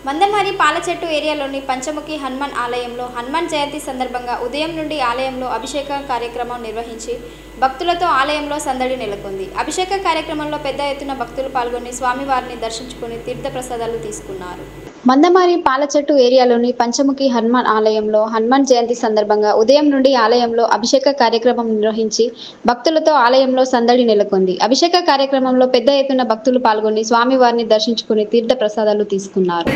మందమారి పాలచెట్టు ఏరియాలోని పంచముఖి హనుమాన్ ఆలయంలో హనుమాన్ జయంతి సందర్భంగా ఉదయం నుండి ఆలయంలో అభిషేక కార్యక్రమం నిర్వహించి భక్తులతో ఆలయంలో సందడి నెలకొంది. అభిషేక కార్యక్రమంలో పెద్ద ఎత్తున భక్తులు పాల్గొని స్వామివారిని దర్శించుకుని తీర్థప్రసాదాలు తీసుకున్నారు. మందమారి పాలచెట్టు ఏరియాలోని పంచముఖి హనుమాన్ ఆలయంలో హనుమాన్ జయంతి సందర్భంగా ఉదయం నుండి ఆలయంలో అభిషేక కార్యక్రమం నిర్వహించి భక్తులతో ఆలయంలో సందడి నెలకొంది. అభిషేక కార్యక్రమంలో పెద్ద ఎత్తున భక్తులు పాల్గొని స్వామివారిని దర్శించుకుని తీర్థప్రసాదాలు తీసుకున్నారు.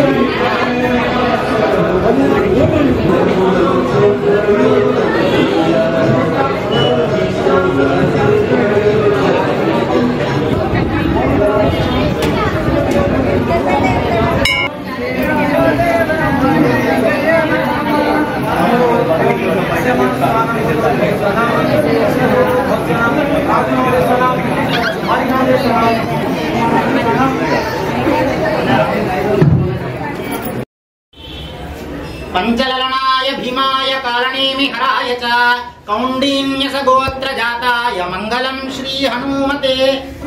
पंचललनाय भीमाय कारणेमि हराय च कौण्डिन्यस गोत्र जाताय मंगलम श्री हनुमते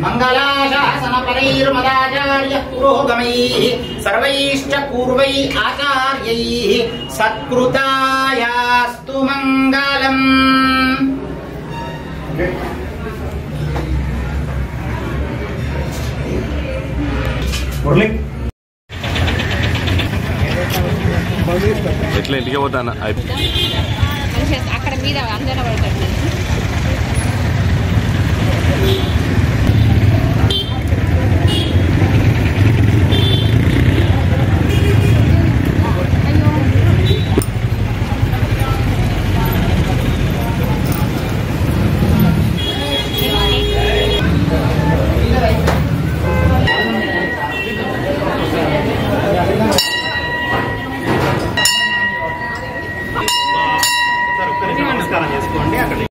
मंगलाशासन परैर्मदाचार्य पुरोगमैः सर्वैश्च पूर्वै आचार्यैः सत्कृतायास्तु मंगलम्। ఎట్లా ఇంటికి పోతాను అక్కడ మీద అందరూ పడతాడు. నమస్కారం చేసుకోండి. అక్కడ